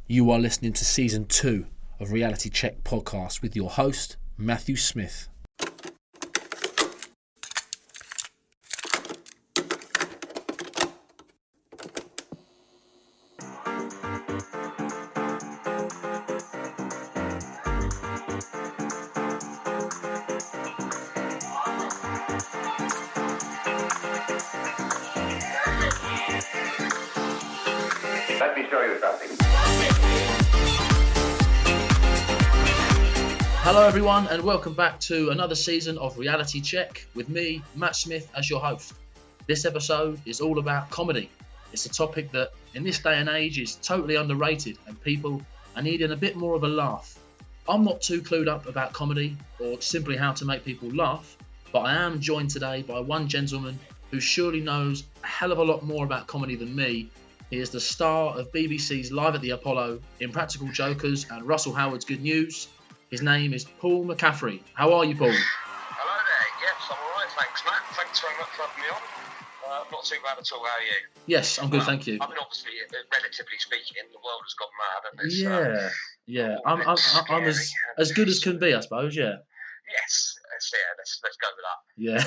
You are listening to Season 2 of Reality Check Podcast with your host, Matthew Smith. Let me show you something. Hello everyone and welcome back to another season of Reality Check with me, Matt Smith, as your host. This episode is all about comedy. It's a topic that in this day and age is totally underrated and people are needing a bit more of a laugh. I'm not too clued up about comedy or simply how to make people laugh, but I am joined today by one gentleman who surely knows a hell of a lot more about comedy than me. He is the star of BBC's Live at the Apollo, Impractical Jokers and Russell Howard's Good News. His name is Paul McCaffrey. How are you, Paul? Hello there. Yes, I'm all right, thanks, Matt. Thanks very much for having me on. Not too bad at all. How are you? Yes, I'm good, thank you. I mean, obviously, relatively speaking, the world has gone mad, and it's Yeah. all a bit I'm as good as can be, I suppose. Yeah. Yes, let's go with that. Yeah.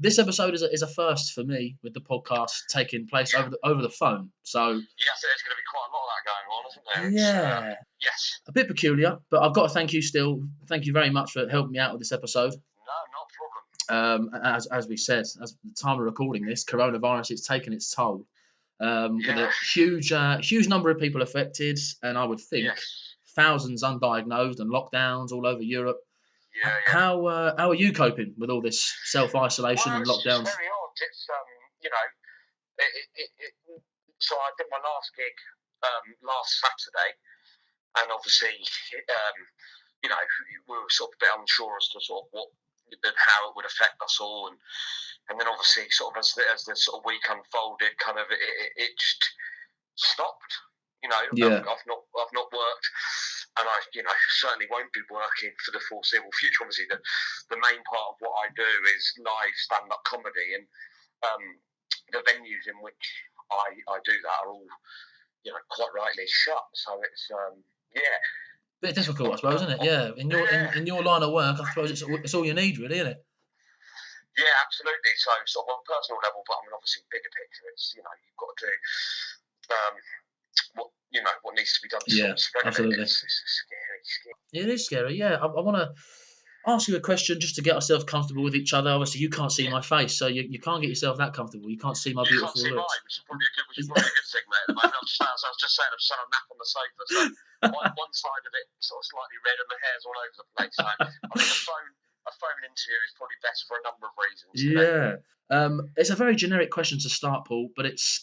This episode is a first for me with the podcast taking place over the phone. So Yeah, I think there's going to be quite a lot of that going on, isn't there? yeah, Yes. a bit peculiar, but I've got to thank you still. Thank you very much for helping me out with this episode. No, not a problem. As we said, at the time of recording this, coronavirus it's taken its toll. With a huge number of people affected, and I would think thousands undiagnosed and lockdowns all over Europe. Yeah. How are you coping with all this self-isolation and lockdowns? It's very odd. It's so I did my last gig last Saturday, and obviously we were sort of a bit unsure as to sort of how it would affect us all, and then obviously sort of as the sort of week unfolded, kind of it just stopped. I've not worked, and I certainly won't be working for the foreseeable future. Obviously, the main part of what I do is live stand-up comedy, and the venues in which I do that are all quite rightly shut. So it's Bit difficult, I suppose, isn't it? Yeah. In your line of work, I suppose it's all you need, really, isn't it? Yeah, absolutely. So sort of on a personal level, but I mean, obviously, bigger picture, it's you've got to do what needs to be done to sort of spread absolutely. it. It's scary. It is scary. Yeah, I want to ask you a question just to get ourselves comfortable with each other. Obviously, you can't see my face, so you can't get yourself that comfortable. You can't see my beautiful lips. You can't see mine, which is probably a good thing, mate. At the moment, I was just saying, I'm just on a nap on the sofa, so one side of it sort of slightly red, and the hair's all over the place. So I think a phone interview is probably best for a number of reasons. Yeah. It's a very generic question to start, Paul, but it's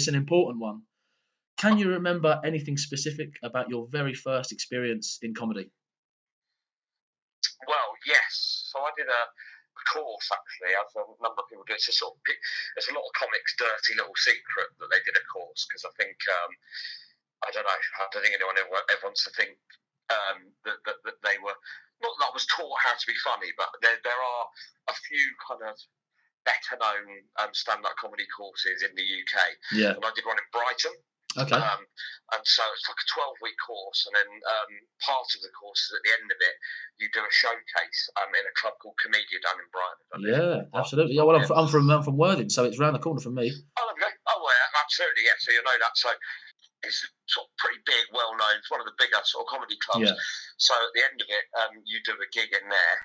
an important one. Can you remember anything specific about your very first experience in comedy? Well, yes. So I did a course, actually, as a number of people do. It's a a lot of comics' dirty little secret that they did a course, because I think, I don't think anyone ever wants to think that they were, not that I was taught how to be funny, but there are a few kind of better known stand-up comedy courses in the UK. Yeah. And I did one in Brighton. Okay. And so it's like a 12-week course, and then part of the course is at the end of it, you do a showcase in a club called Comedia down in Brighton. Yeah, absolutely. Yeah, well, I'm from Worthing, so it's round the corner from me. Oh, okay. Oh, well, absolutely, yeah. So you know that. So it's sort of pretty big, well-known. It's one of the bigger sort of comedy clubs. Yeah. So at the end of it, you do a gig in there.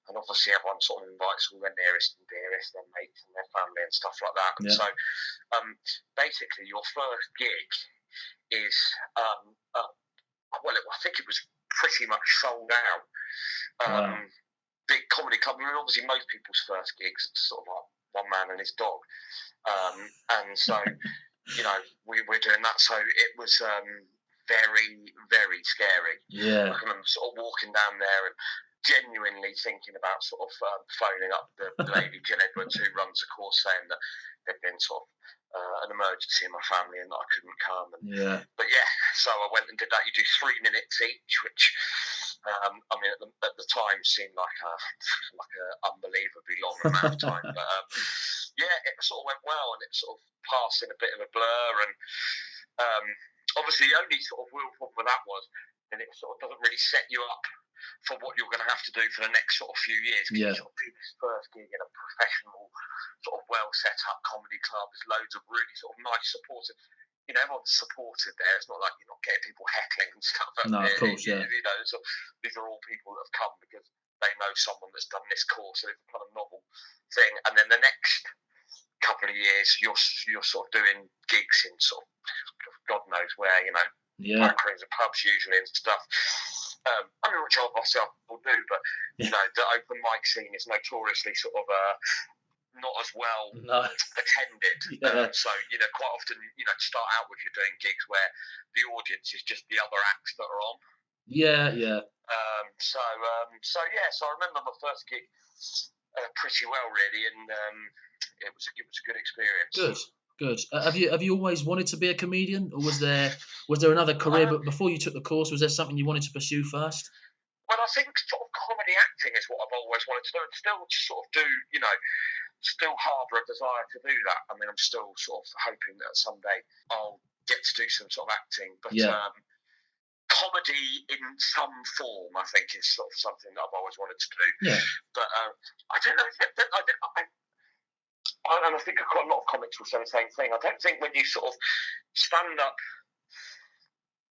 And obviously everyone sort of invites all their nearest and dearest, their mates and their family and stuff like that. And so basically your first gig is, I think it was pretty much sold out. Big comedy club. I mean, obviously most people's first gigs are sort of like one man and his dog. And so, we're doing that. So it was very, very scary. Yeah. I remember sort of walking down there and genuinely thinking about sort of phoning up the lady Jill Edwards, who runs the course, saying that there'd been sort of an emergency in my family and that I couldn't come. But so I went and did that. You do 3 minutes each, which I mean at the time seemed like a unbelievably long amount of time. But it sort of went well, and it sort of passed in a bit of a blur. And obviously, the only sort of real problem with that was, and it sort of doesn't really set you up for what you're going to have to do for the next sort of few years. Yeah. You sort of do this first gig in a professional, sort of well set up comedy club. There's loads of really sort of nice supportive. Everyone's supported there. It's not like you're not getting people heckling and stuff. No, of course, yeah. These are all people that have come because they know someone that's done this course, so it's a kind of novel thing. And then the next couple of years, you're sort of doing gigs in sort of God knows where, Yeah. back rooms of pubs usually and stuff. Which I myself will do, but the open mic scene is notoriously sort of not as well attended. Yeah. So quite often to start out with, you're doing gigs where the audience is just the other acts that are on. Yeah. So I remember my first gig pretty well, really, and it was a good experience. Good. Have you always wanted to be a comedian, or was there another career? But before you took the course, was there something you wanted to pursue first? Well, I think sort of comedy acting is what I've always wanted to do, and still sort of do, still harbour a desire to do that. I mean, I'm still sort of hoping that someday I'll get to do some sort of acting, but comedy in some form, I think, is sort of something that I've always wanted to do. Yeah. But I don't know. And I think quite a lot of comics will say the same thing. I don't think when you sort of stand up.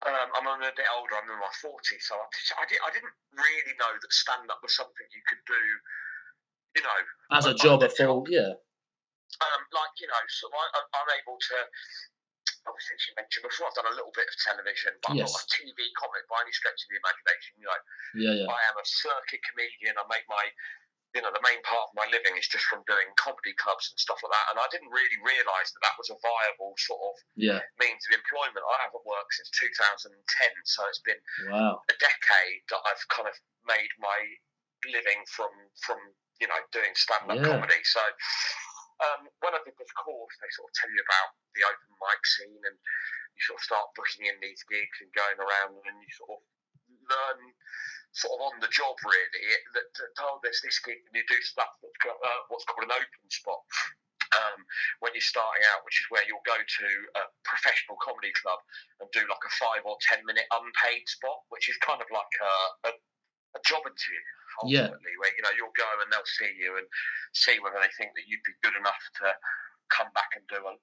I'm a bit older. I'm in my 40s, so I didn't really know that stand-up was something you could do, as a job, a full, yeah. So I'm able to. Obviously, as you mentioned before, I've done a little bit of television, but I'm not a TV comic by any stretch of the imagination. Yeah. I am a circuit comedian. I make my. The main part of my living is just from doing comedy clubs and stuff like that. And I didn't really realise that was a viable sort of means of employment. I haven't worked since 2010, so it's been a decade that I've kind of made my living from doing stand-up comedy. So when I did this course, they sort of tell you about the open mic scene, and you sort of start booking in these gigs and going around, and you sort of learn sort of on the job, really, that there's this gig and you do stuff that's got what's called an open spot when you're starting out, which is where you'll go to a professional comedy club and do like a 5 or 10 minute unpaid spot, which is kind of like a job interview ultimately, where you'll go and they'll see you and see whether they think that you'd be good enough to come back and do a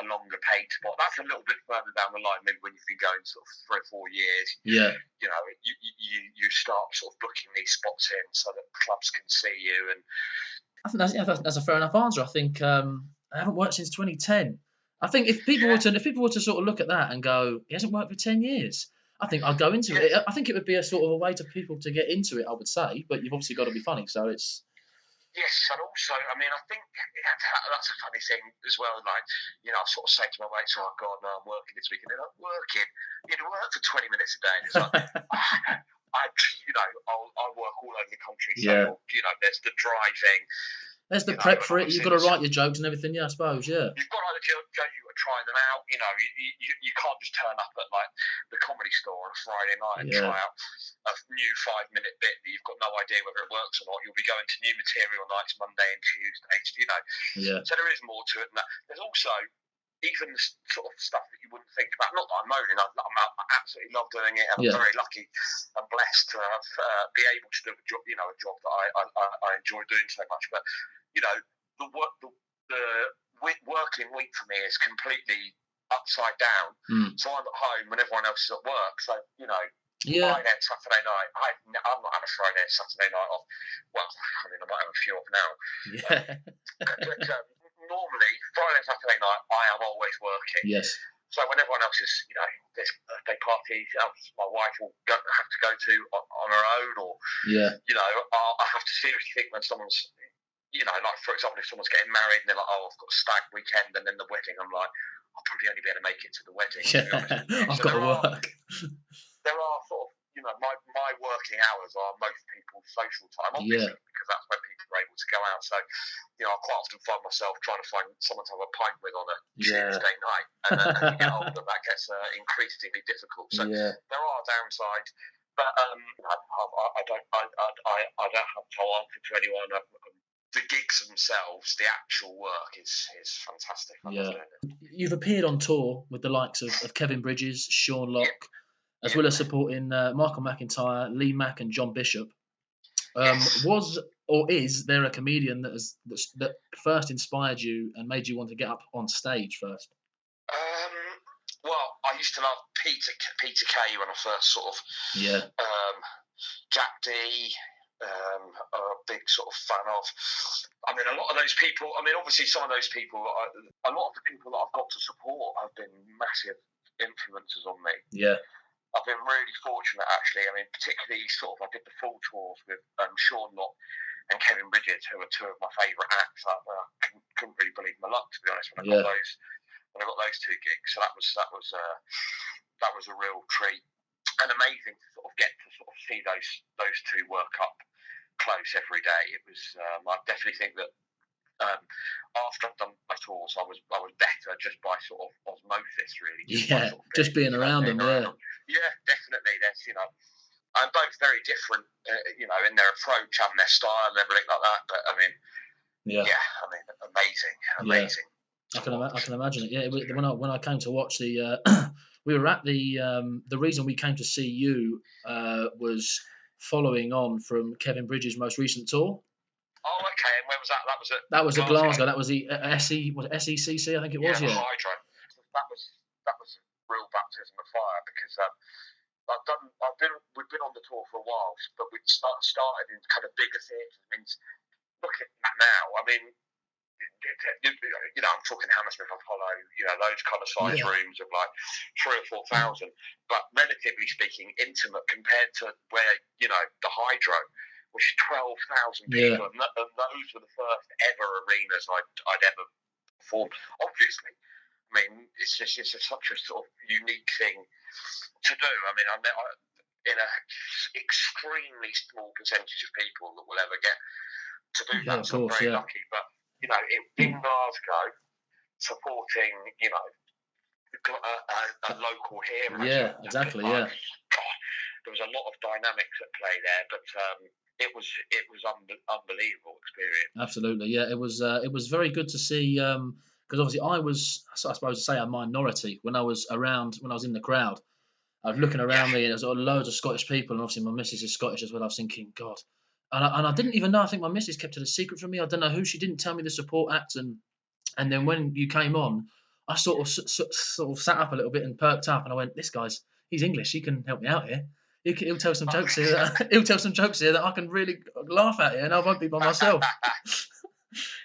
longer paid spot. That's a little bit further down the line, maybe when you've been going sort of 3 or 4 years. Yeah. You start sort of booking these spots in so that clubs can see you. And I think that's a fair enough answer. I think I haven't worked since 2010. I think if people were to sort of look at that and go, he hasn't worked for 10 years, I think I'd go into it. I think it would be a sort of a way to people to get into it, I would say, but you've obviously got to be funny, so it's. Yes, and also, I mean, I think that's a funny thing as well. Like, I sort of say to my mates, "Oh God, no, I'm working this weekend." And I'm working. You work for 20 minutes a day, and it's like, I work all over the country. So, there's the driving. There's the prep for it. You've got to write your jokes and everything. Yeah, I suppose. Yeah. You've got to either you've got to try them out. You can't just turn up at like the Comedy Store on a Friday night and try out a new 5-minute bit that you've got no idea whether it works or not. You'll be going to new material nights Monday and Tuesdays. Yeah. So there is more to it than that. There's also even the sort of stuff that you wouldn't think about. Not that I'm moaning. I absolutely love doing it, and I'm very lucky and blessed to have be able to do a job. A job that I enjoy doing so much. But the working week for me is completely upside down. So I'm at home when everyone else is at work. So Friday and Saturday night, I'm not having a Friday and Saturday night off. Well, I mean, I might have a few off now. But normally Friday and Saturday night, I am always working. Yes. So when everyone else is, there's birthday parties, my wife will have to go to on her own, or I have to seriously think when someone's. Like for example, if someone's getting married and they're like, "Oh, I've got a stag weekend," and then the wedding, I'm like, I'll probably only be able to make it to the wedding. Yeah, I've got to work. There are sort of, my working hours are most people's social time, obviously, because that's when people are able to go out. So, I quite often find myself trying to find someone to have a pint with on a Tuesday night, and as you get older, that gets increasingly difficult. So there are downsides. But I don't have to answer to anyone. The gigs themselves, the actual work is fantastic. I love doing it. you've appeared on tour with the likes of Kevin Bridges, Sean Locke, as well as supporting Michael McIntyre, Lee Mack, and John Bishop. Was or is there a comedian that first inspired you and made you want to get up on stage first? Well, I used to love Peter Kay when I first sort of Jack D. A big sort of fan of. I mean, a lot of those people. I mean, obviously, some of those people. A lot of the people that I've got to support have been massive influences on me. Yeah. I've been really fortunate, actually. I mean, particularly sort of, I did the full tours with Sean Locke and Kevin Bridges, who are two of my favourite acts. I couldn't really believe my luck, to be honest, when I got those two gigs. So that was a real treat and amazing to sort of get to sort of see those two work up close every day. It was. I definitely think that. After I've done my tours, I was better just by sort of osmosis, really. Just being around them, Yeah, definitely. There's, I'm both very different, in their approach and their style and everything like that. But I mean, amazing. I can imagine it. Yeah, when I came to watch the, we were at the reason we came to see you was following on from Kevin Bridges' most recent tour. Oh, okay. And where was that? That was at Glasgow. That was the SECC, I think it was. Yeah. Hydro. That was a real baptism of fire because we've been on the tour for a while, but we'd started in kind of bigger theatres. I mean, look at that now. I mean, I'm talking Hammersmith, Apollo, those kind of size rooms of like 3,000 or 4,000, but relatively speaking, intimate compared to where the Hydro, which is 12,000 people, and those were the first ever arenas I'd ever performed. Obviously, I mean, it's such a sort of unique thing to do. I mean, I'm in an extremely small percentage of people that will ever get to do that. So I'm very lucky, but in Glasgow, supporting a local hero. Yeah, exactly. God, there was a lot of dynamics at play there, but it was unbelievable experience. Absolutely, yeah. It was very good to see because obviously I was, I suppose to say, a minority when I was in the crowd. I was looking around me and there was loads of Scottish people, and obviously my missus is Scottish as well. I was thinking, God, and I didn't even know. I think my missus kept it a secret from me. I don't know who. She didn't tell me the support act, and then when you came on, I sort of sat up a little bit and perked up, and I went, "This guy's he's English. He can help me out here. He'll tell some jokes here. That I can really laugh at here, and I won't be by myself."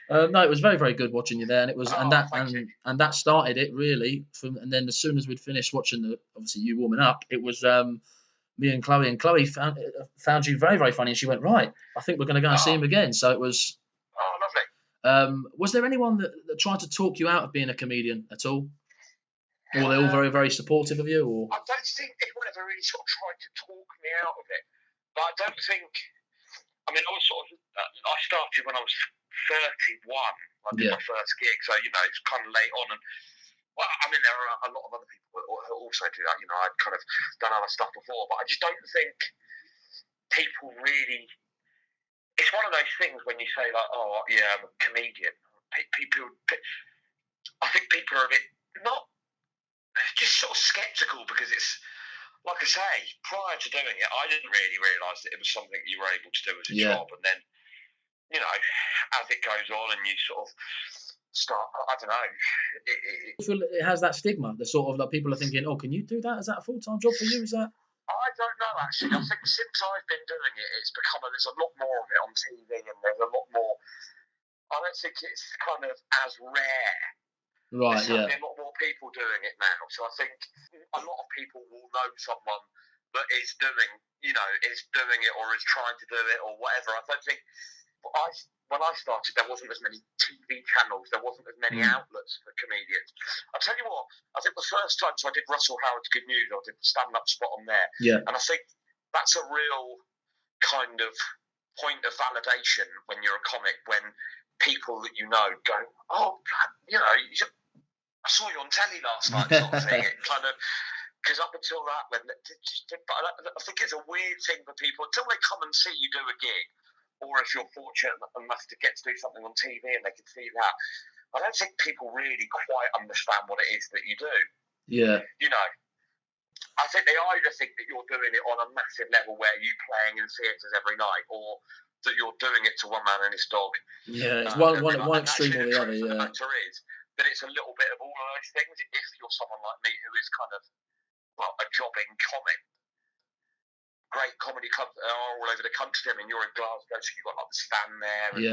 No, it was very, very good watching you there, and it was, and that started it really. And then as soon as we'd finished watching obviously you warming up, it was me and Chloe found you very, very funny, and she went, right, I think we're going to go and see him again. So it was. Oh, lovely. Was there anyone that tried to talk you out of being a comedian at all? Or were they all very, very supportive of you? Or I don't think anyone ever really sort of tried to talk me out of it. But I don't think. I mean, I started when I was 31. I did my first gig, so it's kind of late on. And well, I mean, there are a lot of other people who also do that. I'd kind of done other stuff before, but I just don't think people really. It's one of those things when you say like, "Oh, yeah, I'm a comedian." I think people are a bit not just sort of sceptical because it's. Like I say, prior to doing it, I didn't really realise that it was something you were able to do as a job. And then, as it goes on and you sort of start, I don't know. I feel it has that stigma. The sort of like people are thinking, oh, can you do that? Is that a full-time job for you? Is that? I don't know, actually. I think since I've been doing it, there's a lot more of it on TV and there's a lot more. I don't think it's kind of as rare. Right, There's certainly a lot more people doing it now. So I think a lot of people will know someone that is doing it or is trying to do it or whatever. I don't think when I started, there wasn't as many TV channels. There wasn't as many outlets for comedians. I'll tell you what, I think the first time I did Russell Howard's Good News, I did the stand-up spot on there. Yeah. And I think that's a real kind of point of validation when you're a comic, when people that go, oh, I saw you on telly last night, sort of thing. It kind of, because up until that, but I think it's a weird thing for people until they come and see you do a gig, or if you're fortunate enough to get to do something on TV and they can see that. I don't think people really quite understand what it is that you do. Yeah. You know, I think they either think that you're doing it on a massive level where you're playing in theatres every night, or that you're doing it to one man and his dog. Yeah, it's one And extreme or the other. The truth of the Yeah. matter is that it's a little bit of all of those things. If you're someone like me who is kind of a jobbing comic, great comedy clubs that are all over the country. I mean, you're in Glasgow, so you've got like the Stand there, and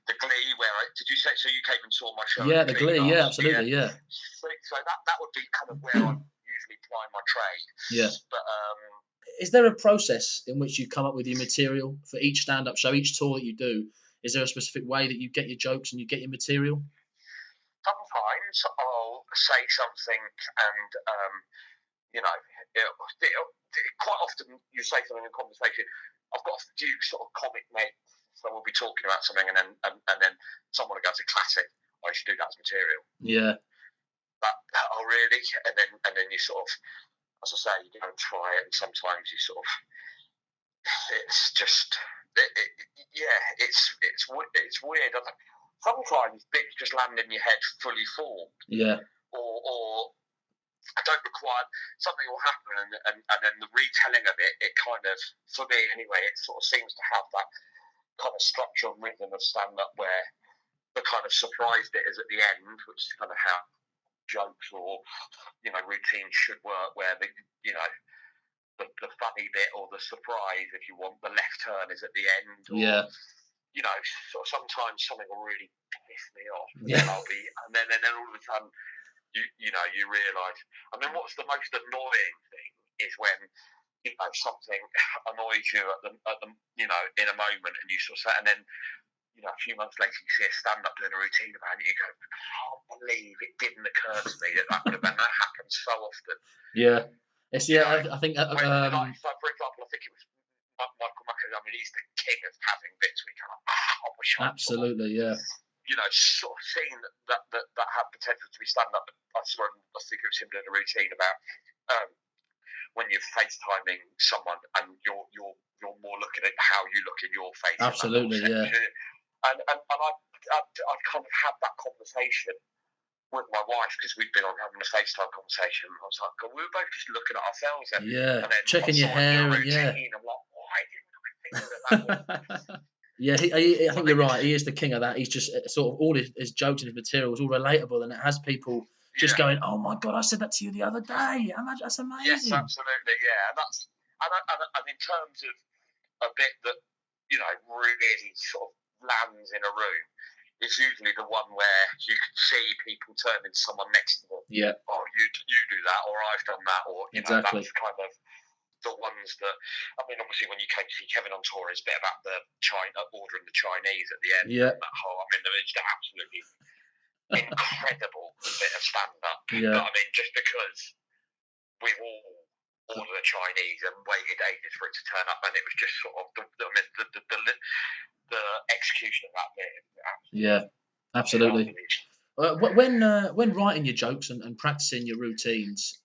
the Glee. Did you say? So you came and saw my show? Yeah, the Glee. Yeah, absolutely. Yeah. So that would be kind of where I usually ply my trade. Yeah. But is there a process in which you come up with your material for each stand-up show, each tour that you do? Is there a specific way that you get your jokes and you get your material? Sometimes I'll say something and quite often you say something in conversation. I've got a few sort of comic mates, so we'll be talking about something, and then someone will go to classic. I should do that as material. Yeah. But oh really? And then you sort of, as I say, you go and try it, and sometimes you sort of, it's just, it's weird. Sometimes bits just land in your head fully formed. Yeah. Or I don't require, something will happen and then the retelling of it kind of, for me anyway, it sort of seems to have that kind of structure and rhythm of stand-up where the kind of surprise bit is at the end, which is kind of how jokes or, routines should work, where the funny bit or the surprise, if you want, the left turn is at the end. Or, sort of sometimes something will really piss me off. Yeah. And then all of a sudden, you realise. I mean, what's the most annoying thing is when something annoys you at the in a moment, and you sort of say, and then a few months later you see a stand-up doing a routine about it, you go, I can't believe it didn't occur to me that would have been. That happens so often. Yeah, it's I think for example, I think it was Michael McCaffrey. I mean, he's the king of having bits we kind of, I wish I absolutely, yeah. Sort of seeing that had potential to be stand-up. I think it was him doing a routine about when you're FaceTiming someone and you're more looking at how you look in your face. Absolutely, yeah. And I kind of had that conversation with my wife because we'd been on having a FaceTime conversation. I was like, we were both just looking at ourselves and then checking your hair and I'm like, why didn't I think that was? Yeah, I think you're right. He is the king of that. He's just sort of all his jokes and his material is all relatable, and it has people just going, "Oh my god, I said that to you the other day. That's amazing." Yes, absolutely, yeah. And in terms of a bit that really sort of lands in a room, is usually the one where you can see people turning to someone next to them. Yeah. Oh, you do that, or I've done that, or exactly. That's kind of the ones that, I mean, obviously when you came to see Kevin on tour, it's a bit about the ordering the Chinese at the end. Yeah. That whole, I mean, it's an absolutely incredible bit of stand-up. Yeah. But I mean, just because we've all ordered a Chinese and waited ages for it to turn up, and it was just sort of the execution of that bit. Yeah, absolutely. When writing your jokes and practicing your routines,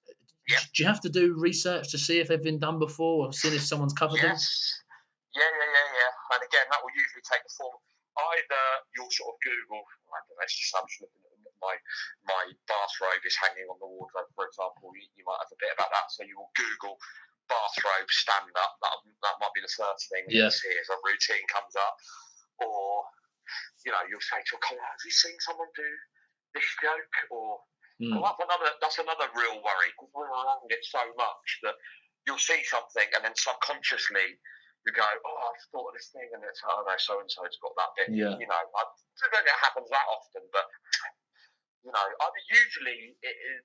do you have to do research to see if they've been done before or see if someone's covered them? Yeah. And again, that will usually take the form. Either you'll sort of Google, I don't know, I'm just looking at my bathrobe is hanging on the wardrobe, for example. You might have a bit about that. So you will Google bathrobe stand up. That might be the first thing you see as a routine comes up. Or, you'll say to a colleague, have you seen someone do this joke? Or that's another real worry, because we're around it so much that you'll see something and then subconsciously you go, oh, I've thought of this thing, and it's, oh no, so and so's got that bit. Yeah. I don't think it happens that often, but usually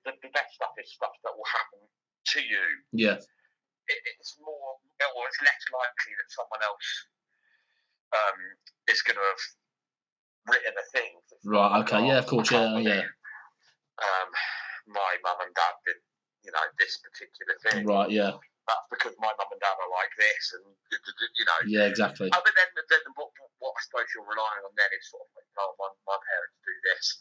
the best stuff is stuff that will happen to you. Yeah. It's more, or it's less likely that someone else is going to have written a thing. Right. Okay. Yeah. Of course. Yeah. My mum and dad did, this particular thing. Right. Yeah. That's because my mum and dad are like this, and Yeah. Exactly. But then what I suppose you're relying on then is sort of like, oh, my parents do this,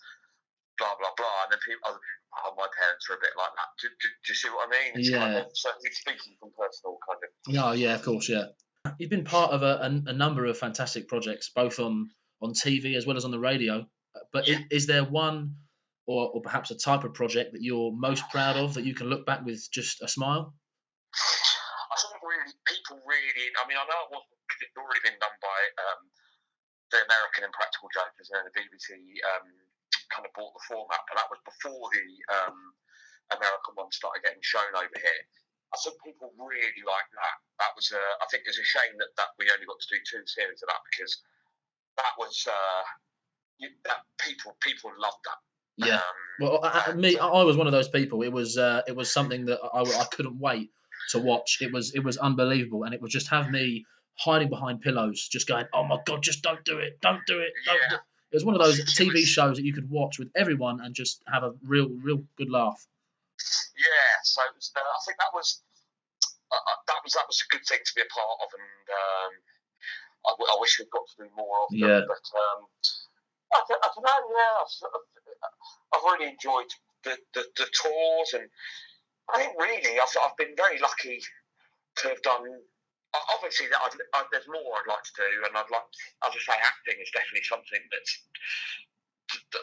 blah blah blah, and then other people, oh, my parents are a bit like that. Do you see what I mean? It's kind of, certainly speaking from personal kind of. Oh yeah, of course, yeah. You've been part of a number of fantastic projects, both on TV as well as on the radio. But is there one or perhaps a type of project that you're most proud of that you can look back with just a smile? I think people really. I mean, I know it wasn't because it's already been done by the American Impractical Jokers, and the BBC kind of bought the format, but that was before the American one started getting shown over here. I think people really liked that. That was I think it's a shame that we only got to do 2 series of that, because that was that people loved that. Yeah. Well, I was one of those people. It was something that I couldn't wait to watch. It was unbelievable, and it would just have me hiding behind pillows, just going, "Oh my God, just don't do it, don't do it, don't do it." It was one of those TV shows that you could watch with everyone and just have a real good laugh. Yeah, so I think that was a good thing to be a part of, and I wish we'd got to do more of them. Yeah. But I don't know. Yeah, I've really enjoyed the tours, and I think really I've been very lucky to have done. Obviously, there's more I'd like to do, and I'd like, as I say, acting is definitely something that's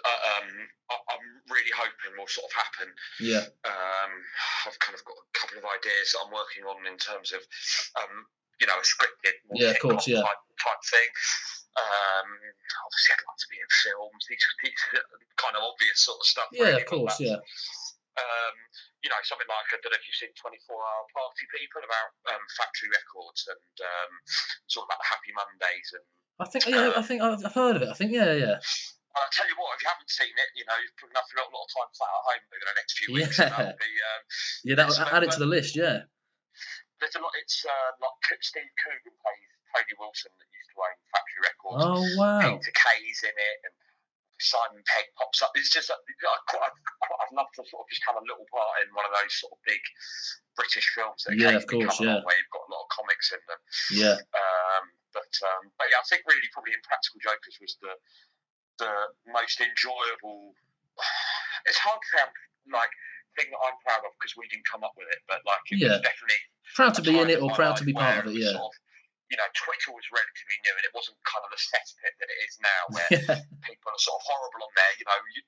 I'm really hoping will sort of happen. Yeah. I've kind of got a couple of ideas that I'm working on in terms of, a scripted, Yeah, of course, yeah, type thing. Obviously, I'd like to be in films. These kind of obvious sort of stuff. Yeah, really, of course, yeah. Something like, I don't know if you've seen 24-Hour Party People, about factory records, and sort of about the Happy Mondays. And I think I've heard of it. I think yeah. I'll tell you what, if you haven't seen it, you've got a lot of time sat at home over the next few weeks. Yeah, that would be. Add it to the list. Yeah. There's a lot. It's like Steve Coogan plays Tony Wilson, that used to own Factory Records. Oh wow. Peter Kay's in it, and Simon Pegg pops up. It's just I'd love to sort of just have a little part in one of those sort of big British films that of course, come along, where you've got a lot of comics in them. Yeah. But yeah, I think really probably Impractical Jokers was the most enjoyable. It's hard to say thing that I'm proud of, because we didn't come up with it, but it was definitely proud to be in it, or proud to be part of it. Yeah. Sort of, Twitter was relatively new, and it wasn't kind of the cesspit that it is now, where people are sort of horrible on there.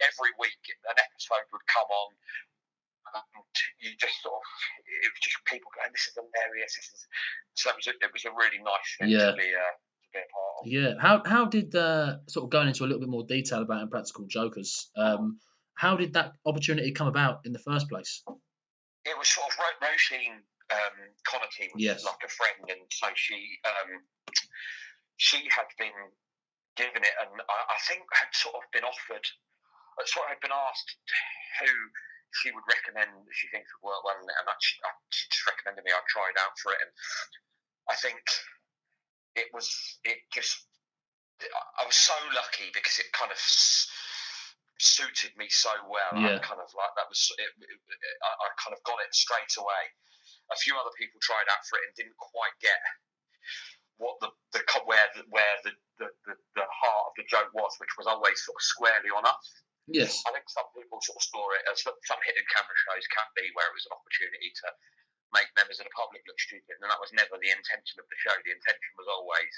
Every week an episode would come on, and you just sort of, it was just people going, "This is hilarious." So it was a really nice thing to be a part of. Yeah. How did sort of going into a little bit more detail about Impractical Jokers? How did that opportunity come about in the first place? It was sort of Roisin Connerty was like a friend, and so she had been given it, and I think had sort of been offered, had been asked who she would recommend that she thinks would work well in it, and she just recommended me. I tried out for it, and I think I was so lucky, because it kind of suited me so well. Yeah. I kind of like that was it. I kind of got it straight away. A few other people tried out for it and didn't quite get what where the heart of the joke was, which was always sort of squarely on us. Yes. I think some people sort of saw it as some hidden camera shows can be, where it was an opportunity to make members of the public look stupid, and that was never the intention of the show. The intention was always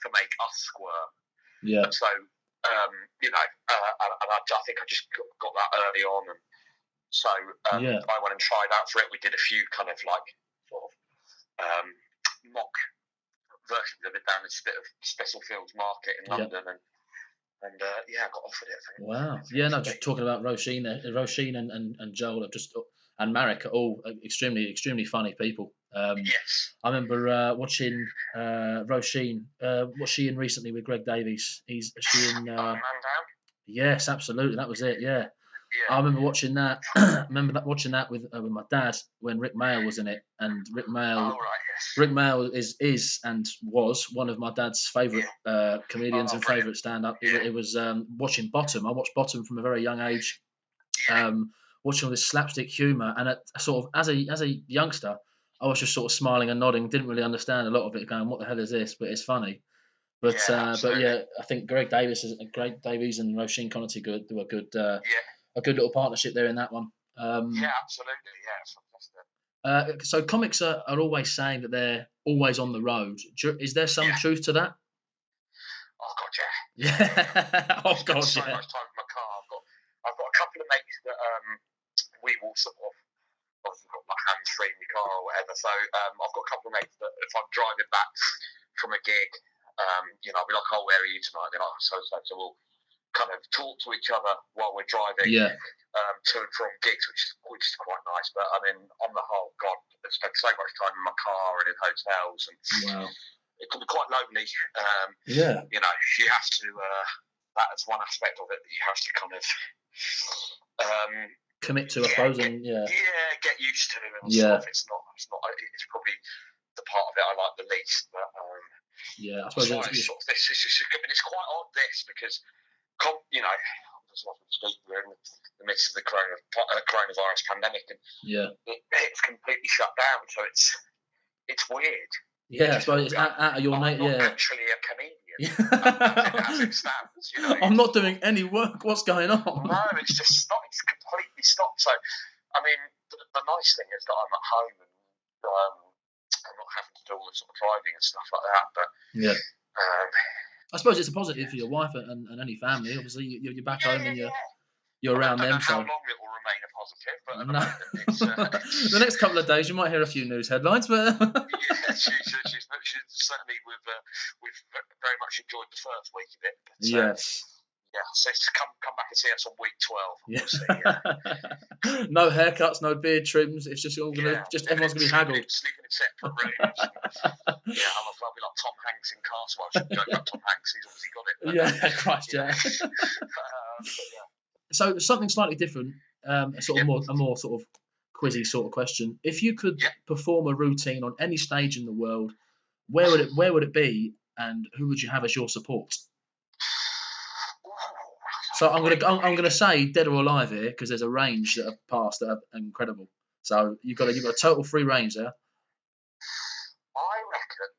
to make us squirm. Yeah. And so, and I think I just got that early on, and so I went and tried out for it. We did a few kind of mock versions of it down at Spitalfields Market in London, and I got offered it. Wow. Yeah, no, just talking about Roisin and Joel and Marek are all extremely funny people. Yes. I remember watching Roisin. What's she in recently with Greg Davies? Is she in? Man Down? Yes, absolutely. That was it. Yeah. Yeah. I remember watching that. Watching that with my dad when Rick Mail was in it, and Rick Mail. Oh, right, yes. Rick Mail is and was one of my dad's favourite comedians and favourite stand-up. It was watching Bottom. I watched Bottom from a very young age. Yeah. Watching all this slapstick humour, and as a youngster, I was just sort of smiling and nodding. Didn't really understand a lot of it, going, "What the hell is this?" But it's funny. But I think Greg Davies and Roisin Connerty do a good little partnership there in that one. Yeah, absolutely. Yeah, it's fantastic. So comics are always saying that they're always on the road. Is there some truth to that? Oh God, Yeah. Oh God, so yeah. much time in my car. I've got a couple of mates that we will sort of obviously got my hands free in the car or whatever. So I've got a couple of mates that if I'm driving back from a gig, I'll be like, "Oh, where are you tonight?" They're like, "So." So we'll kind of talk to each other while we're driving Yeah. to and from gigs, which is quite nice. But I mean, on the whole, God, I spend so much time in my car and in hotels, and Wow. it can be quite lonely. Yeah. You have to. That's one aspect of it that you have to kind of commit to, I suppose, and get used to and Yeah. stuff. It's probably the part of it I like the least. But yeah, I suppose it's quite odd this because we're in the midst of the coronavirus pandemic, and it's completely shut down. So it's weird. Yeah, I suppose it's out of your I'm not actually a comedian. As it stands, I'm not doing any work. What's going on? No, it's just stopped. It's completely stopped. So, I mean, the nice thing is that I'm at home and I'm not having to do all the sort of driving and stuff like that. But yeah, I suppose it's a positive for your wife and any family. Obviously, you're back home and you're around them. I don't know how long it will remain a positive, but at the moment it's the next couple of days you might hear a few news headlines, but she's certainly we've very much enjoyed the first week of it. But, yes. Yeah, so come back and see us on week 12. Yeah. No haircuts, no beard trims. It's just all gonna, everyone's gonna be haggled. Sleeping in separate rooms. I'll be like Tom Hanks in Castle. I shouldn't joke about Tom Hanks. He's obviously got it. But, yeah, Christ, yeah. So something slightly different, a more sort of quizzy sort of question. If you could perform a routine on any stage in the world, where would it be, and who would you have as your support? So I'm gonna say dead or alive here because there's a range that have passed that are incredible. So you've got a total free range there. I reckon.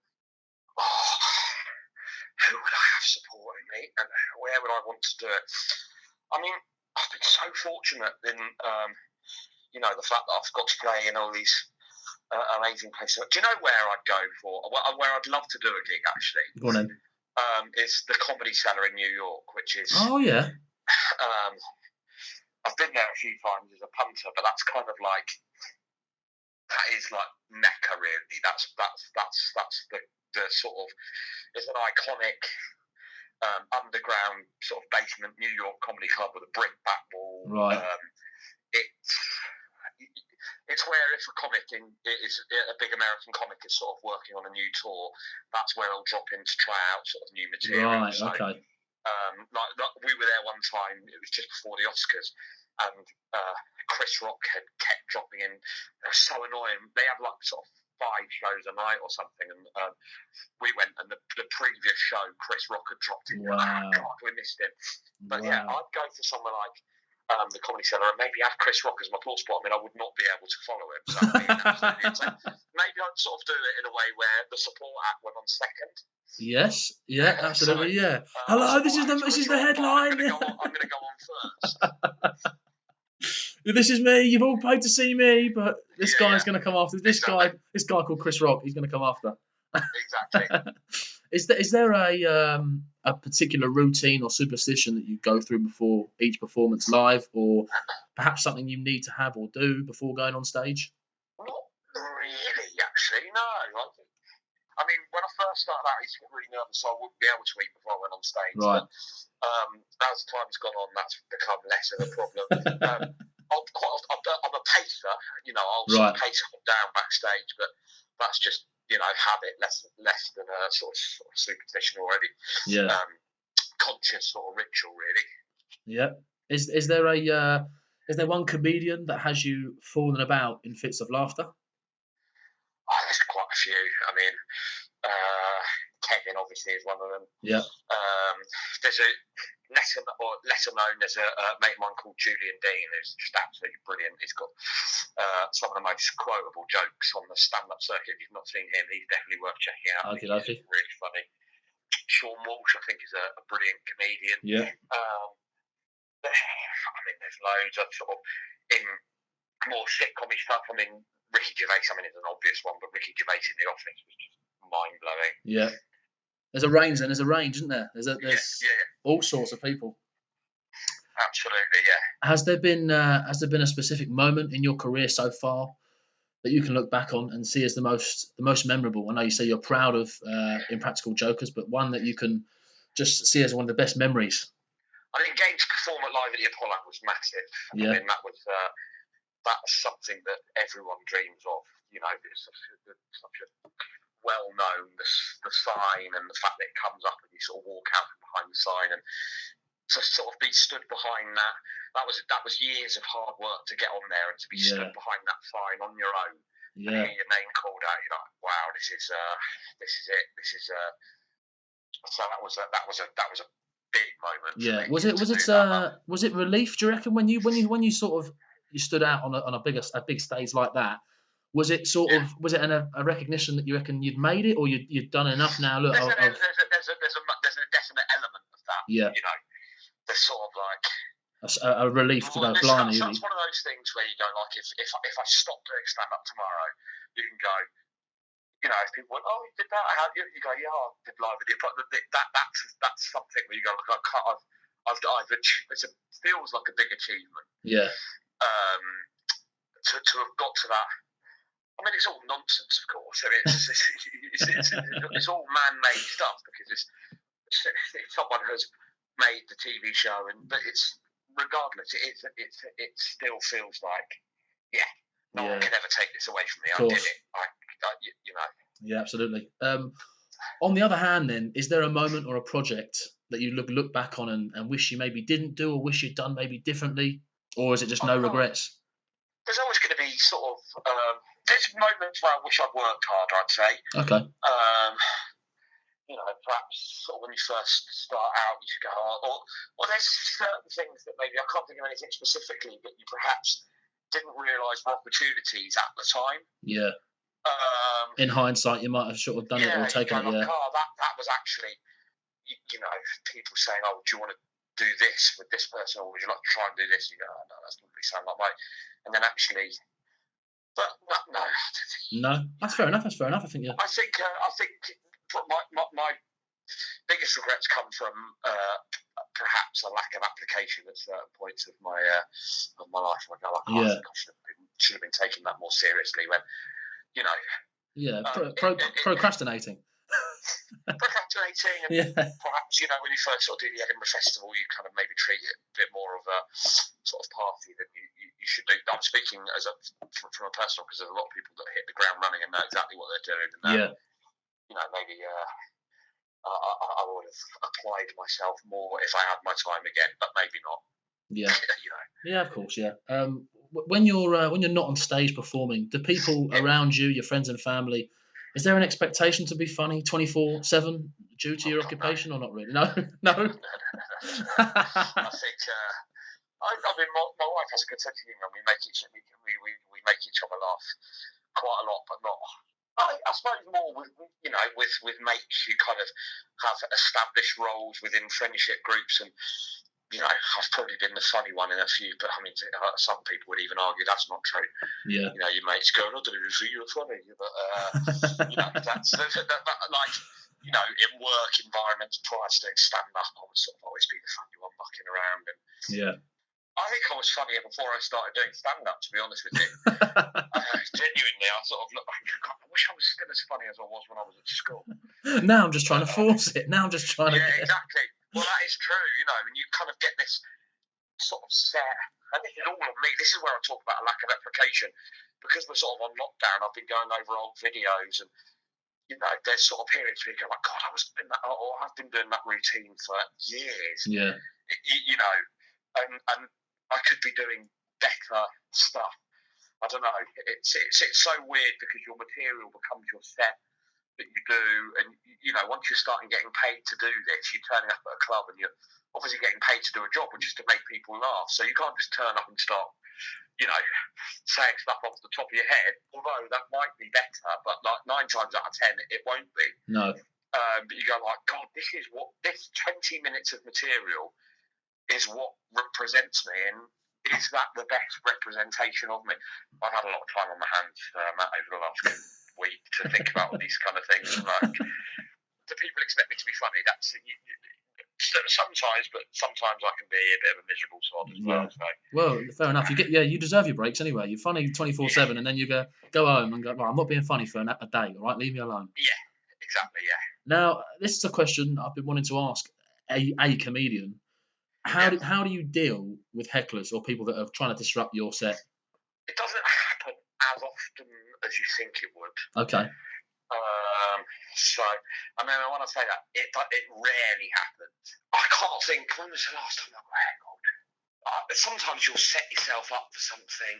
Who would I have supporting me, and where would I want to do it? I mean, I've been so fortunate in the fact that I've got to play in all these amazing places. Do you know where I'd go for? Where I'd love to do a gig actually. Go on then. Is the Comedy Cellar in New York, which is. Oh yeah. I've been there a few times as a punter, but that's kind of like that is like Mecca really. That's the sort of it's an iconic underground sort of basement New York comedy club with a brick back wall. Right. It's where if a comic is a big American comic is sort of working on a new tour, that's where they'll drop in to try out sort of new material. Right. So, okay. Like we were there one time. It was just before the Oscars, and Chris Rock had kept dropping in. It was so annoying. They had like sort of 5 shows a night or something, and we went. And the previous show, Chris Rock had dropped in. Wow. Oh, God, we missed him. But yeah, I'd go for somewhere like the Comedy Cellar and maybe have Chris Rock as my tour spot. I mean, I would not be able to follow him. So maybe I'd sort of do it in a way where the support act went on second. Yes, yeah, absolutely, yeah. Hello, this is the headline. I'm going to go on first. This is me. You've all paid to see me, but this guy's going to come after. This guy called Chris Rock. He's going to come after. Exactly. Is there a particular routine or superstition that you go through before each performance live, or perhaps something you need to have or do before going on stage? Not really, actually. No. I mean, when I first started out, I used to get really nervous, so I wouldn't be able to eat before I went on stage. Right. But as time's gone on, that's become less of a problem. I'm a pacer, I'll sort of pace up and down backstage, but that's just, habit, less than a sort of superstition already. Yeah. Conscious sort of ritual, really. Yeah. Is there one comedian that has you fallen about in fits of laughter? Oh, there's quite a few. I mean, Kevin obviously is one of them. Yeah. There's a lesser known. There's a mate of mine called Julian Dean, who's just absolutely brilliant. He's got some of the most quotable jokes on the stand-up circuit. If you've not seen him, he's definitely worth checking out. Okay. He's really funny. Sean Walsh, I think, is a brilliant comedian. Yeah. I mean, there's loads of sort of in more sitcom-y stuff. I mean, Ricky Gervais, is an obvious one, but Ricky Gervais in The Office was just mind-blowing. Yeah. There's a range, isn't there? Yeah. all sorts of people. Absolutely, yeah. Has there been a specific moment in your career so far that you can look back on and see as the most memorable? I know you say you're proud of Impractical Jokers, but one that you can just see as one of the best memories. I think getting to perform at Live at the Apollo was massive. Yeah. I mean, that's something that everyone dreams of. You know, it's such a well-known, the sign and the fact that it comes up and you sort of walk out from behind the sign, and to sort of be stood behind that was years of hard work to get on there and to be stood behind that sign on your own and hear your name called out. You're like, wow, this is it. So that was a big moment. Yeah. Was it relief? Do you reckon when you sort of you stood out on a big stage like that? Was it was it a recognition that you reckon you'd made it, or you'd done enough now? Look, there's a definite element of that. Yeah. You know, there's sort of like a relief to go, blimey. That's one of those things where you go, like, if I stop doing stand up tomorrow, you can go. You know, if people went, oh, you did that, how you go, yeah, I did Live at the Apollo. That's something where you go, it feels like a big achievement. Yeah. To have got to that. I mean, it's all nonsense, of course. I mean, it's all man-made stuff, because someone has made the TV show, but it's regardless. It still feels like, no one can ever take this away from me. I did it. You know. Yeah, absolutely. On the other hand, then, is there a moment or a project that you look back on and wish you maybe didn't do, or wish you'd done maybe differently, or is it just no regrets? There's always going to be sort of there's moments where I wish I'd worked harder, I'd say. Okay. You know, perhaps sort of when you first start out, you should go, or there's certain things that maybe I can't think of anything specifically, but you perhaps didn't realise were opportunities at the time. Yeah. In hindsight, you might have sort of done it or taken it. Yeah. That was actually, you know, people saying, "Oh, do you want to do this with this person, or would you like to try and do this?" You go, "Oh, no, that's not really sound like right." And then actually, but no. No, that's fair enough. I think I think my biggest regrets come from perhaps a lack of application at certain points of my life. I go, I should have been taking that more seriously when, you know. Yeah, procrastinating. Procrastinating, and perhaps, you know, when you first sort of do the Edinburgh Festival, you kind of maybe treat it a bit more of a sort of party than you should do. I'm speaking from a personal, because there's a lot of people that hit the ground running and know exactly what they're doing. And you know, maybe I would have applied myself more if I had my time again, but maybe not. Yeah. You know. Yeah, of course. Yeah. When you're not on stage performing, do people around you, your friends and family, is there an expectation to be funny 24/7 due to your occupation, or not really? No. I think I mean, my wife has a good sense of humour. We make each other laugh quite a lot, but not. I suppose more with mates who kind of have established roles within friendship groups, and you know, I've probably been the funny one in a few, but I mean, some people would even argue that's not true. Yeah. You know, your mates go, "I don't even see you're funny," but you know, that's like, you know, in work environments prior to doing stand up, I would sort of always be the funny one mucking around, and I think I was funnier before I started doing stand up, to be honest with you. Genuinely, I sort of look back and go, I wish I was still as funny as I was when I was at school. Now I'm just trying to force it. Now I'm just trying to. Yeah, exactly. Well, that is true, you know, and you kind of get this sort of set, and this is all on me. This is where I talk about a lack of application, because we're sort of on lockdown. I've been going over old videos, and you know, there's sort of periods where you go, like, God, I've been doing that routine for years. Yeah. You know, and I could be doing better stuff. I don't know. It's so weird, because your material becomes your set that you do, and you know, once you're starting getting paid to do this, you're turning up at a club and you're obviously getting paid to do a job, which is to make people laugh. So you can't just turn up and start, you know, saying stuff off the top of your head, although that might be better, but like 9 times out of 10 it won't be. No. But you go like, God, this 20 minutes of material is what represents me, and is that the best representation of me? I've had a lot of time on my hands, Matt, over the last week to think about all these kind of things. And like, do people expect me to be funny? sometimes, but sometimes I can be a bit of a miserable sod as well. So. Well, fair enough. You deserve your breaks anyway. You're funny 24/7, and then you go home and go, right, I'm not being funny for a day. All right, leave me alone. Yeah, exactly. Yeah. Now, this is a question I've been wanting to ask a comedian. How do you deal with hecklers or people that are trying to disrupt your set? It doesn't happen as often as you think it would. Okay. So, I mean, I want to say that it rarely happens. I can't think, when was the last time I got heckled? Sometimes you'll set yourself up for something.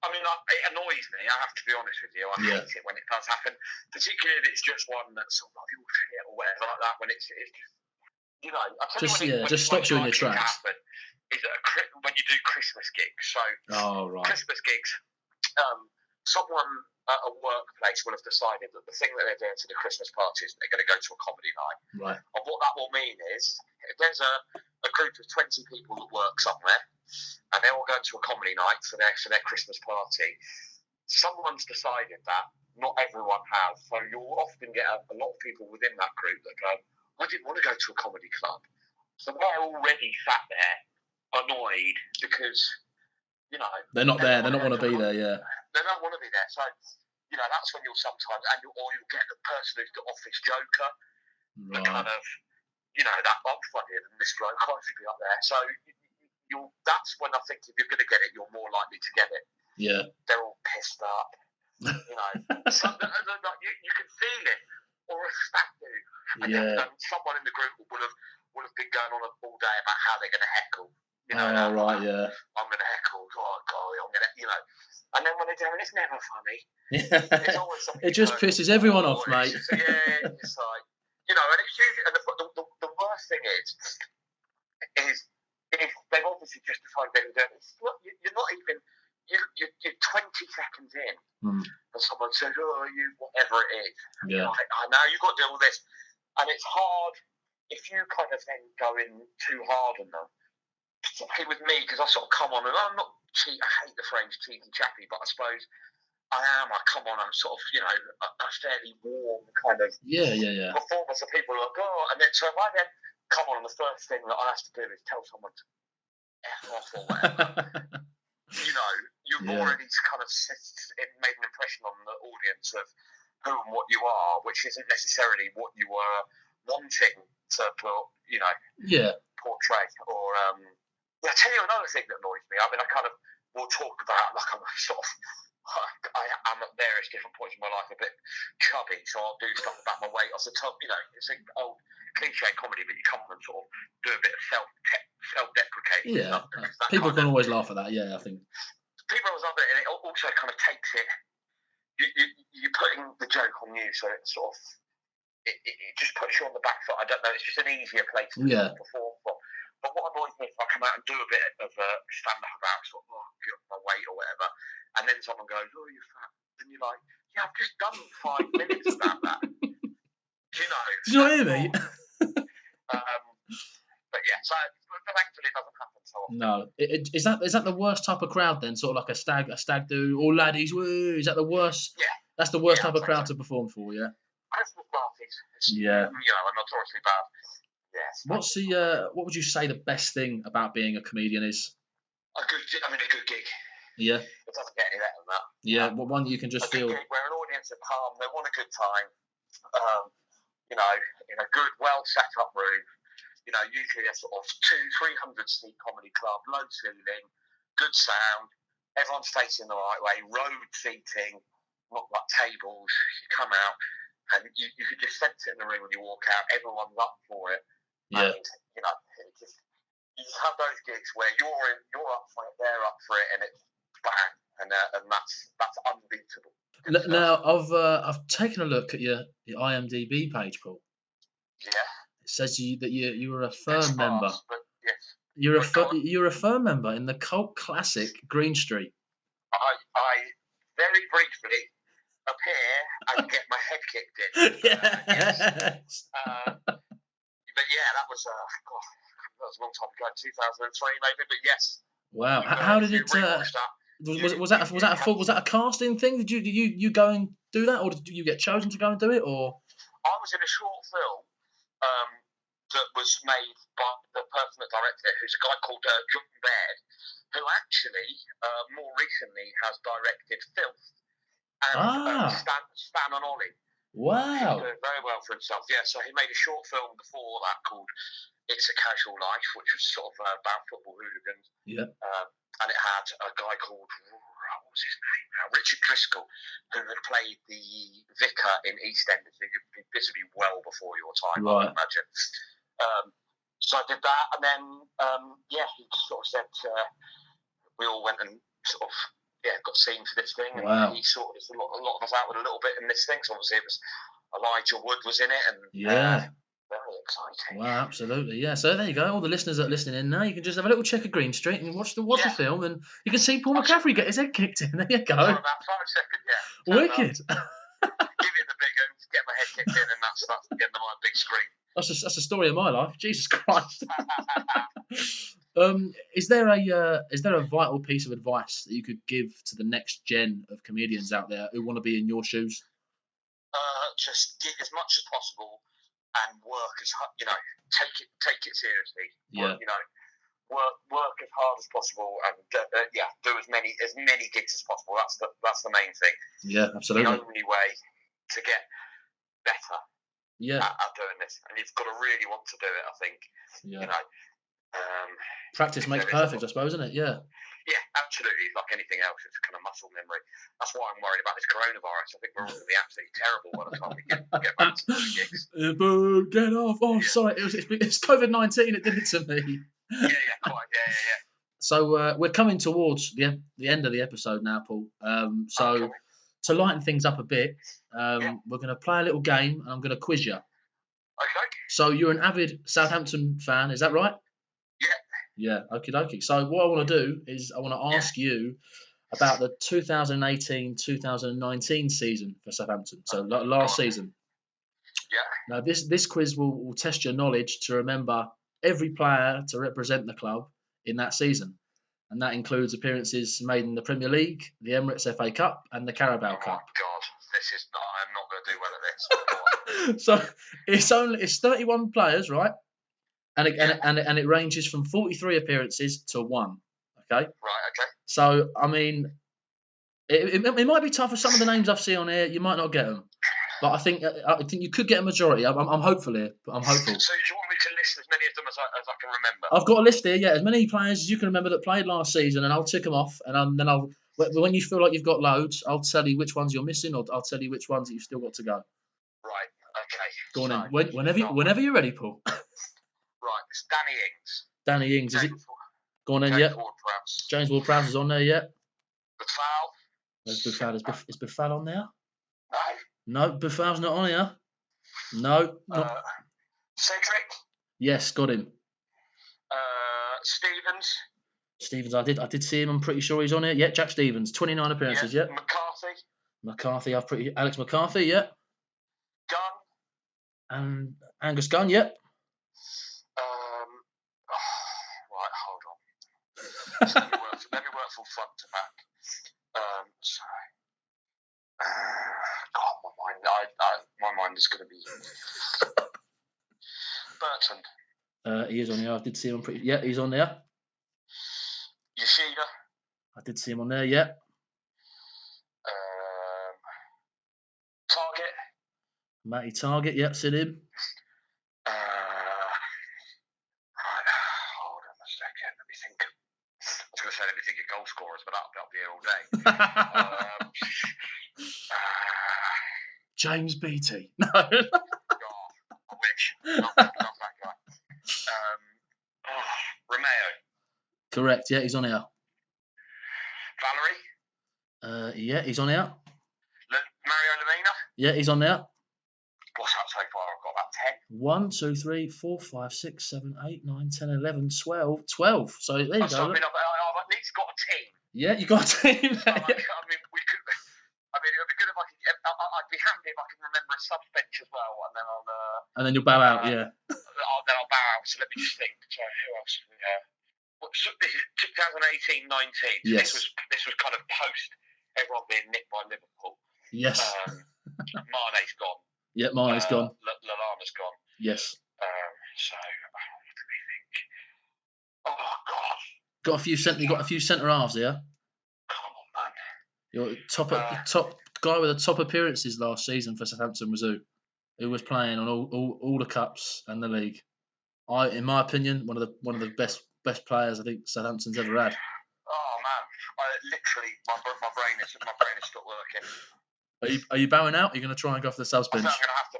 It annoys me, I have to be honest with you. I hate it when it does happen, particularly if it's just one that's sort of like your shit or whatever like that, when it's just, just stops you in your tracks. Is when you do Christmas gigs. So, Christmas gigs, someone at a workplace will have decided that the thing that they're doing to the Christmas party is they're going to go to a comedy night. Right. And what that will mean is, if there's a group of 20 people that work somewhere, and they're all going to a comedy night for their Christmas party, someone's decided that, not everyone has. So you'll often get a lot of people within that group that go, I didn't want to go to a comedy club. So they're already sat there annoyed because, they're not there. They don't want to be there, yeah. They don't want to be there. So, that's when you'll sometimes, or you'll get the person who's the office joker, the kind of, that I'm funnier than this bloke, I should be up there. So that's when I think if you're going to get it, you're more likely to get it. Yeah. They're all pissed up. You can feel it, or a stag do. And someone in the group will have been going on all day about how they're going to heckle. I'm going to heckle. Oh God, I'm going to, And then when they do it, it's never funny. It's always something. It just pisses everyone off, mate. It's like, and it's usually, and the worst thing is they've obviously just decided they're doing it. You're not even. You're 20 seconds in, and someone says, whatever it is. Yeah. Like, now you've got to deal with this. And it's hard if you kind of then go in too hard on them, particularly with me, because I sort of come on, and I'm not cheat. I hate the phrase cheeky chappy, but I suppose I come on, I'm sort of, a fairly warm kind of performer. So people are like, and then so if I then come on, and the first thing that I have to do is tell someone to F off or whatever. You've already kind of made an impression on the audience of who and what you are, which isn't necessarily what you were wanting to portray. Or I'll tell you another thing that annoys me. I mean, I kind of will talk about, like, I'm sort of, I'm at various different points in my life a bit chubby, so I'll do stuff about my weight off the top. It's an old cliche comedy, but you come and sort of do a bit of self-deprecating. Yeah, people can always laugh at that. Yeah, I think people always love it, and it also kind of takes it. You're putting the joke on you, so it sort of it just puts you on the back foot. I don't know. It's just an easier place to perform from. But what annoys me is if I come out and do a bit of a stand-up about sort of my weight or whatever, and then someone goes, you're fat, and you're like, yeah, I've just done 5 minutes about that. Do you know? Do you know what I mean? But yeah, so thankfully it doesn't happen so often. No, is that the worst type of crowd then? Sort of like a stag do, all laddies, woo. Is that the worst? Yeah. That's the worst type of crowd to perform for, yeah. Christmas parties. Yeah. Are notoriously bad. Yes. What would you say the best thing about being a comedian is? A good gig. Yeah. It doesn't get any better than that. Yeah, one you can just feel. Good gig where an audience are calm, they want a good time. In a good, well set up room. Usually a sort of 200-300 seat comedy club, low ceiling, good sound. Everyone's facing the right way. Road seating, not like tables. You come out and you could just sense it in the room when you walk out. Everyone's up for it. Yeah. And, you just have those gigs where you're up for it, they're up for it, and it's bang, and that's unbeatable. Now I've taken a look at your IMDb page, Paul. Yeah. It says that you were a firm member. But yes. You're a firm member in the cult classic Green Street. I very briefly appear and get my head kicked in. Yes. But yeah, that was a long time ago, 2003 maybe. But yes. Wow. How did it? Was that a casting thing? Did you go and do that, or did you get chosen to go and do it, or? I was in a short film that was made by the person that directed it, who's a guy called John Baird, who actually more recently has directed Filth and Stan and Ollie. Wow. He's doing very well for himself. Yeah, so he made a short film before that called It's a Casual Life, which was sort of about football hooligans. Yeah. And it had a guy called, what was his name now? Richard Driscoll, who had played the vicar in EastEnders. This would be well before your time, right. I would imagine. So I did that, and then, he just sort of said, we all went and sort of, got seen for this thing, and wow. he sorted a lot of us out with a little bit in this thing. So obviously it was Elijah Wood was in it, and very exciting. Wow, absolutely, yeah. So there you go. All the listeners that are listening in now, you can just have a little check of Green Street and watch the film, and you can see Paul McCaffrey get his head kicked in. There you go. For about 5 seconds, yeah. Wicked. Give it the big oomph, get my head kicked in, and that's the end of my big screen. That's a story of my life. Jesus Christ. Is there a vital piece of advice that you could give to the next gen of comedians out there who want to be in your shoes? Just gig as much as possible and work as hard. Take it seriously. Yeah. Work as hard as possible and do as many gigs as possible. That's the main thing. Yeah, absolutely. The only way to get better. Yeah. At doing this, and you've got to really want to do it. I think. Yeah. Practice makes perfect, I suppose, isn't it? Yeah. Yeah, absolutely. Like anything else, it's kind of muscle memory. That's why I'm worried about this coronavirus. I think we're all going to be absolutely terrible by the time we get back to the gigs. Boo, get off. Oh, yeah. Sorry. It's COVID-19. It did it to me. Quite. Yeah. So we're coming towards the end of the episode now, Paul. So to lighten things up a bit, we're going to play a little game, and I'm going to quiz you. Okay. So you're an avid Southampton fan, is that right? Yeah, okie dokie. So what I want to do is I want to ask you about the 2018-2019 season for Southampton. So last season. Yeah. Now this quiz will test your knowledge to remember every player to represent the club in that season, and that includes appearances made in the Premier League, the Emirates FA Cup, and the Carabao Cup. Oh my God, I'm not going to do well at this. So it's 31 players, right? And it ranges from 43 appearances to 1. Okay. Right. Okay. So I mean, it might be tough for some of the names I've seen on here. You might not get them, but I think you could get a majority. I'm hopeful here. I'm hopeful. So do you want me to list as many of them as I can remember? I've got a list here. Yeah, as many players as you can remember that played last season, and I'll tick them off. And then when you feel like you've got loads, I'll tell you which ones you're missing, or I'll tell you which ones that you've still got to go. Right. Okay. Go on in. Whenever you're ready, Paul. Right, it's Danny Ings. Danny Ings, is it? Go on in, yeah. James Ward-Prowse is on there, yeah. Buffal. There's Buffal. Is Buffal on there? No. No, Buffal's not on here. No. Cedric. Yes, got him. Stevens. I did see him. I'm pretty sure he's on it. Yeah, Jack Stevens, 29 appearances. Yeah. McCarthy. Alex McCarthy. Yeah. Gunn. And Angus Gunn. Yeah. Right, hold on. Let me work from front to back. Sorry. God, my mind is going to be. Burton. He is on there. I did see him. Yeah, he's on there. Yoshida. I did see him on there. Yeah. Target. Matty Target. Yeah, seen him. Hold on a second. Let me think. I was going to say let me think of goal scorers, but that'll be here all day. James Beattie. No. God, I wish. Not that guy. Romeo. Correct. Yeah, he's on here. Valerie. Yeah, he's on here. Mario Lemina. Yeah, he's on there. What's that so far? I've got about 10. 1, 2, 3, 4, 5, 6, 7, 8, 9, 10, 11, 12. 12. So there you go. I've at least got a team. Yeah, you got a team. So, it would be good if I could. I'd be handy if I can remember a sub bench as well, and then I'll. And then you'll bow out. Yeah. Then I'll bow out. So let me just think. So who else do we have? this is 2018-19. Yes. This was kind of post everyone being nicked by Liverpool. Yes. Mane's gone. Yeah, Mane's gone. Lallana's gone. Yes. So what do we think? Oh God. You got a few centre halves here. Come on, man. Your top guy with the top appearances last season for Southampton was who was playing on all the cups and the league. In my opinion, one of the best players I think Southampton's ever had. Oh man, literally my brain has stopped working. Are you bowing out? Or are you going to try and go off the subs bench? I'm gonna have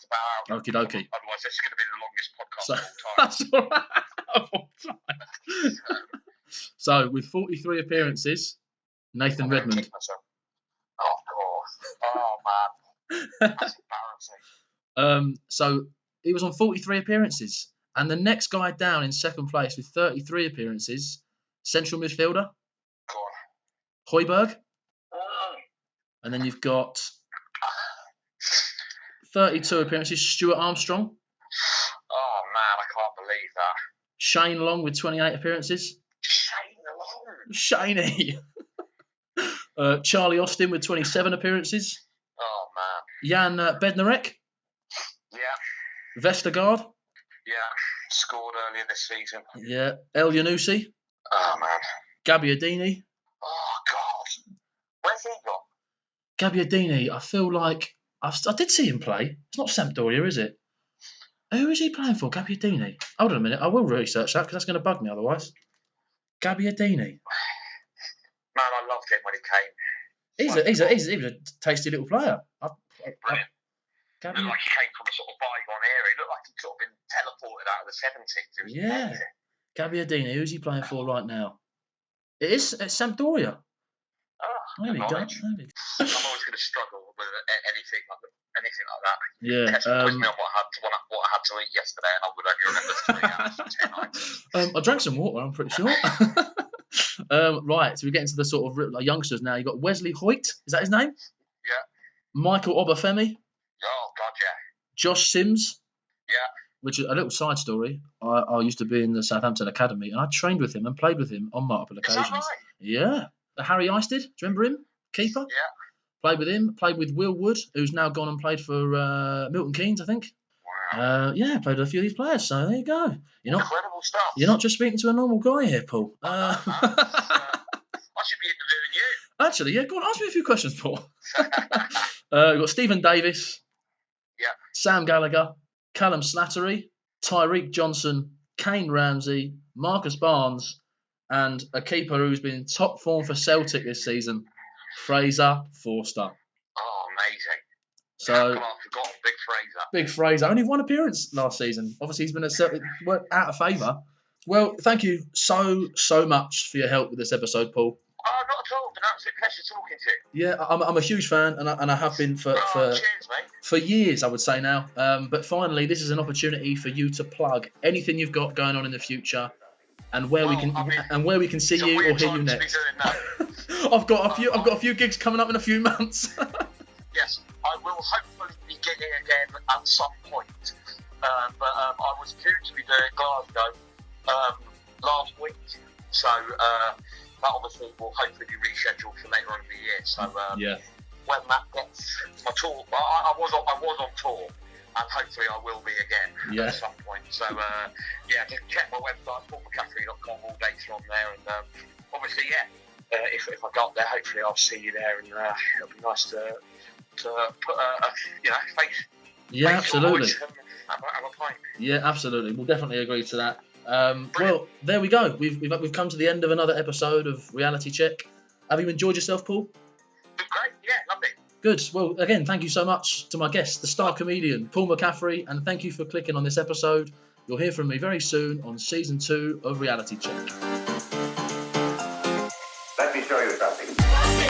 to bow out. Okie dokie. Otherwise, this is going to be the longest podcast of all time. That's all right. Of all time. So, with 43 appearances, Nathan Redmond. Oh God. Oh man. That's embarrassing. So he was on 43 appearances, and the next guy down in second place with 33 appearances, central midfielder, Go on. Højbjerg. And then you've got 32 appearances, Stuart Armstrong. Oh man, I can't believe that. Shane Long with 28 appearances. Shaney. Charlie Austin with 27 appearances. Oh man. Jan Bednarek. Yeah. Vestergaard. Yeah. Scored earlier this season. Yeah. El Yanusi. Oh man. Gabbiadini. Oh God. Where's he gone? Gabbiadini, I feel like I did see him play. It's not Sampdoria, is it? Who is he playing for? Gabbiadini. Hold on a minute. I will research that because that's going to bug me otherwise. Gabbiadini. Man, I loved him when he came. He's a tasty little player. Brilliant. Looked like he came from a sort of bygone era. He looked like he'd sort of been teleported out of the 70s. It was amazing. Gabbiadini. Who's he playing for right now? It's Sampdoria. There we go. I'm always going to struggle with anything like that. Yeah. Quiz me on what I had to eat yesterday, and I would only remember 3 hours and 10 items. I drank some water, I'm pretty sure. Right, so we get into the sort of youngsters now. You've got Wesley Hoyt. Is that his name? Yeah. Michael Obafemi. Oh, God, yeah. Josh Sims. Yeah. Which is a little side story. I used to be in the Southampton Academy, and I trained with him and played with him on multiple occasions. Is that right? Yeah. Harry Eisted, do you remember him? Keeper? Yeah. Played with him. Played with Will Wood, who's now gone and played for Milton Keynes, I think. Wow. Played with a few of these players, so there you go. Incredible stuff. You're not just speaking to a normal guy here, Paul. I should be interviewing you. Actually, yeah, go on, ask me a few questions, Paul. We've got Stephen Davis. Yeah. Sam Gallagher. Callum Slattery. Tyreek Johnson. Kane Ramsey. Marcus Barnes. And a keeper who's been in top form for Celtic this season, Fraser Forster. Oh, amazing. So, I've forgotten Big Fraser. Only one appearance last season. Obviously, he's been at Celtic, out of favour. Well, thank you so much for your help with this episode, Paul. Oh, not at all. Been an absolute pleasure talking to you. Yeah, I'm a huge fan, and I have been for cheers, mate. For years, I would say now. But finally, this is an opportunity for you to plug anything you've got going on in the future. And where we can see you or hear you next. I've got a few gigs coming up in a few months. Yes, I will hopefully be gigging again at some point. But I was due to be doing Glasgow last week, so that obviously will hopefully be rescheduled for later on in the year. So when that gets my tour, I was on tour. And hopefully I will be again at some point. So, just check my website, McCaffrey.com, all dates are on there. And obviously, if I go up there, hopefully I'll see you there. And it'll be nice to put a face. Yeah, absolutely. Have a pint. Yeah, absolutely. We'll definitely agree to that. Well, there we go. We've come to the end of another episode of Reality Check. Have you enjoyed yourself, Paul? Great, yeah, lovely. Good. Well, again, thank you so much to my guest, the star comedian, Paul McCaffrey, and thank you for clicking on this episode. You'll hear from me very soon on Season 2 of Reality Check. Let me show you something.